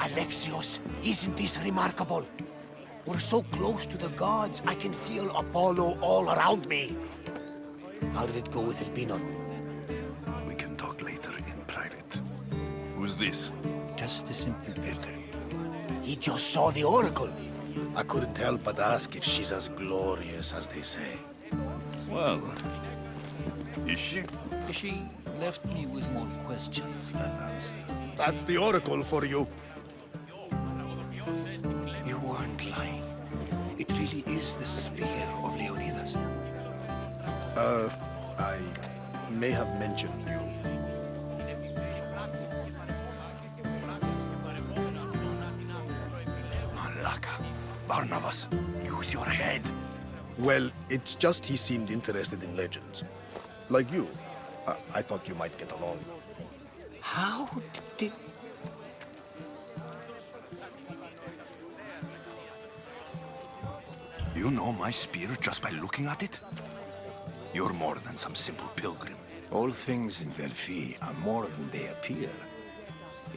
Alexios, isn't this remarkable? We're so close to the gods, I can feel Apollo all around me. How did it go with Elpinon? We can talk later in private. Who's this? Just a simple pilgrim. He just saw the oracle. I couldn't help but ask if she's as glorious as they say. Well, is she? She left me with more questions than answers. That's the oracle for you. You weren't lying. It really is the spear of Leonidas. I may have mentioned you. Malaka. Barnabas, use your head. Well, it's just he seemed interested in legends. Like you. I thought you might get along. How did... You know my spear just by looking at it? You're more than some simple pilgrim. All things in Delphi are more than they appear.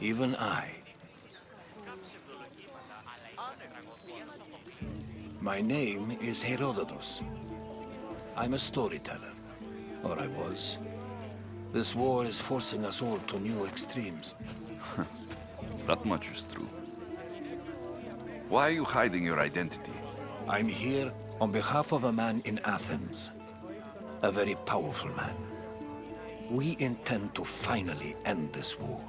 Even I. My name is Herodotus. I'm a storyteller. Or I was. This war is forcing us all to new extremes. That much is true. Why are you hiding your identity? I'm here on behalf of a man in Athens. A very powerful man. We intend to finally end this war.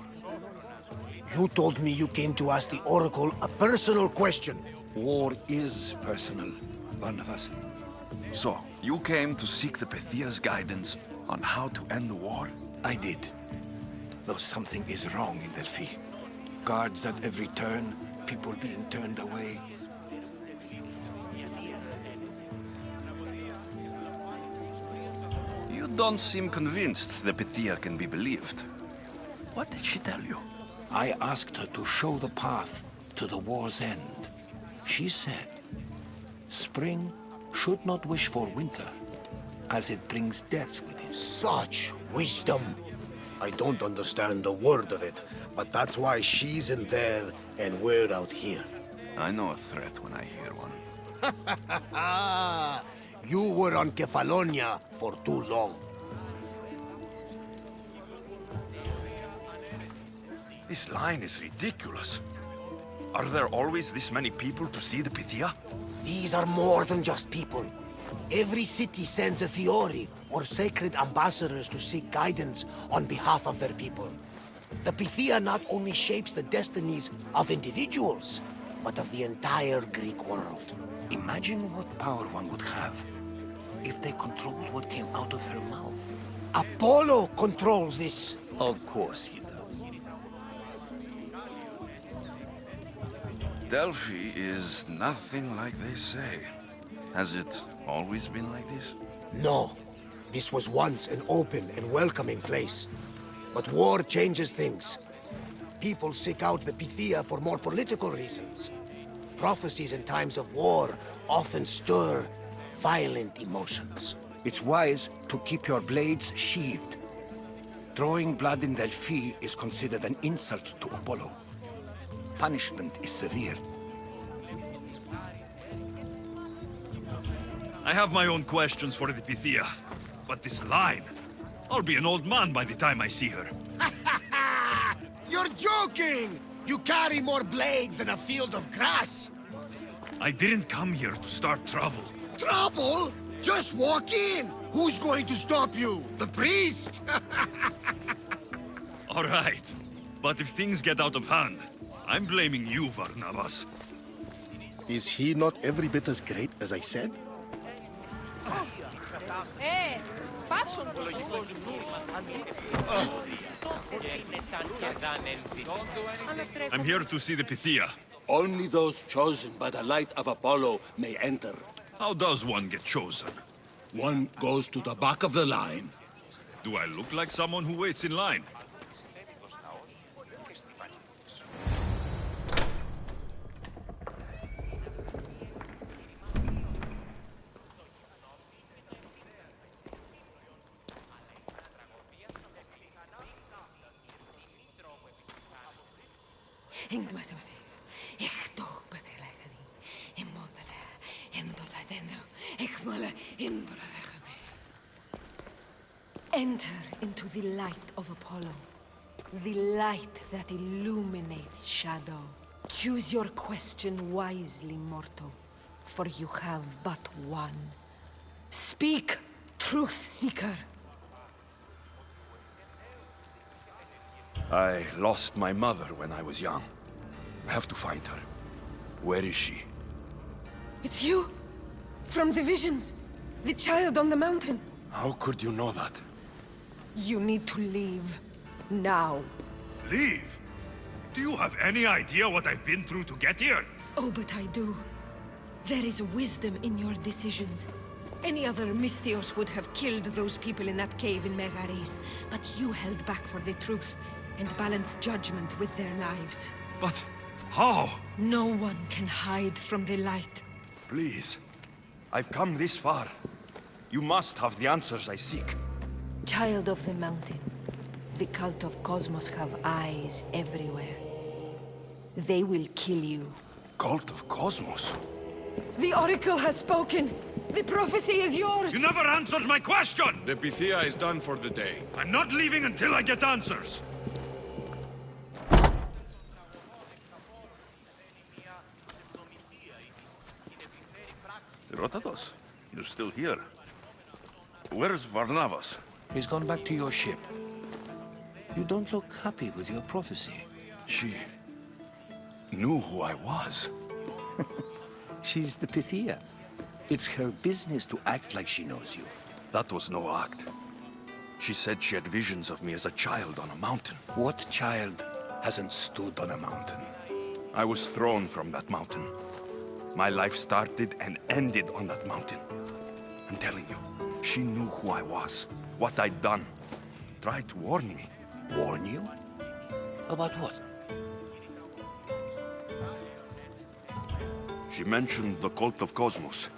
You told me you came to ask the oracle a personal question. War is personal, Barnabas. So, you came to seek the Pythia's guidance on how to end the war? I did. Though something is wrong in Delphi. Guards at every turn, people being turned away. You don't seem convinced the Pythia can be believed. What did she tell you? I asked her to show the path to the war's end. She said, spring should not wish for winter, as it brings death with it. Such wisdom. I don't understand a word of it, but that's why she's in there and we're out here. I know a threat when I hear one. You were on Kefalonia for too long. This line is ridiculous. Are there always this many people to see the Pythia? These are more than just people. Every city sends a Fiori or sacred ambassadors to seek guidance on behalf of their people. The Pythia not only shapes the destinies of individuals, but of the entire Greek world. Imagine what power one would have if they controlled what came out of her mouth. Apollo controls this. Of course he does. Delphi is nothing like they say. Has it always been like this? No. This was once an open and welcoming place. But war changes things. People seek out the Pythia for more political reasons. Prophecies in times of war often stir violent emotions. It's wise to keep your blades sheathed. Drawing blood in Delphi is considered an insult to Apollo. Punishment is severe. I have my own questions for the Pythia, but this line... I'll be an old man by the time I see her. You're joking! You carry more blades than a field of grass! I didn't come here to start trouble. Trouble? Just walk in! Who's going to stop you? The priest? All right, but if things get out of hand, I'm blaming you, Barnabas. Is he not every bit as great as I said? Faccio un I'm here to see the Pythia. Only those chosen by the light of Apollo may enter. How does one get chosen? One goes to the back of the line. Do I look like someone who waits in line? Ingdmasmale, Echtoch Badelagani, Immondale, Indoladendo, Echmala, Indolagame. Enter into the light of Apollo, the light that illuminates shadow. Choose your question wisely, mortal, for you have but one. Speak, truth seeker. I lost my mother when I was young. I have to find her. Where is she? It's you! From the visions! The child on the mountain! How could you know that? You need to leave. Now. Leave? Do you have any idea what I've been through to get here? Oh, but I do. There is wisdom in your decisions. Any other Misthios would have killed those people in that cave in Megaris, but you held back for the truth and balanced judgment with their lives. But how? No one can hide from the light. Please. I've come this far. You must have the answers I seek. Child of the mountain, the cult of Cosmos have eyes everywhere. They will kill you. Cult of Cosmos? The Oracle has spoken! The prophecy is yours! You never answered my question! The Pythia is done for the day. I'm not leaving until I get answers! Herodotus, you're still here. Where's Varnavas? He's gone back to your ship. You don't look happy with your prophecy. She knew who I was. She's the Pythia. It's her business to act like she knows you. That was no act. She said she had visions of me as a child on a mountain. What child hasn't stood on a mountain? I was thrown from that mountain. My life started and ended on that mountain. I'm telling you, she knew who I was, what I'd done. Tried to warn me. Warn you? About what? She mentioned the cult of Cosmos.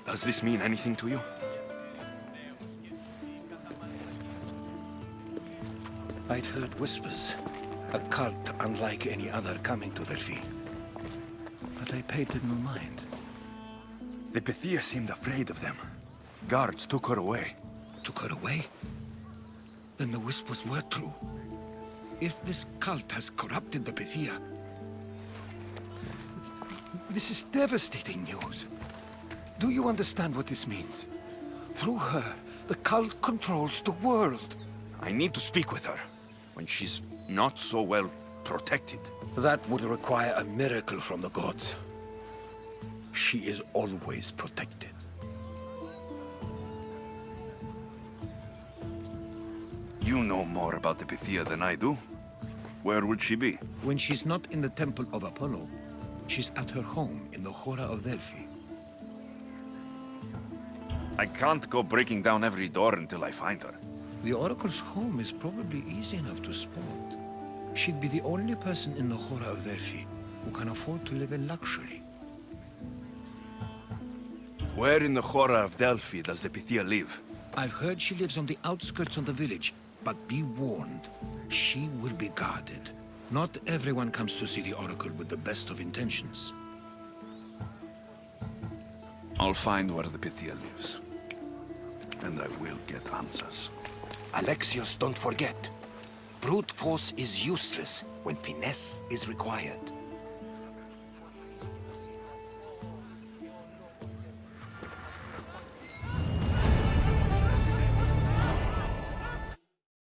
Does this mean anything to you? I'd heard whispers. A cult unlike any other coming to Delphi. But I paid it no mind. The Pythia seemed afraid of them. Guards took her away. Took her away? Then the whispers were true. If this cult has corrupted the Pythia... This is devastating news. Do you understand what this means? Through her, the cult controls the world. I need to speak with her, when she's not so well protected. That would require a miracle from the gods. She is always protected. You know more about the Pythia than I do. Where would she be? When she's not in the Temple of Apollo, she's at her home in the Hora of Delphi. I can't go breaking down every door until I find her. The Oracle's home is probably easy enough to spot. She'd be the only person in the Hora of Delphi who can afford to live in luxury. Where in the Hora of Delphi does the Pythia live? I've heard she lives on the outskirts of the village, but be warned, she will be guarded. Not everyone comes to see the Oracle with the best of intentions. I'll find where the Pythia lives. And I will get answers. Alexios, don't forget. Brute force is useless when finesse is required.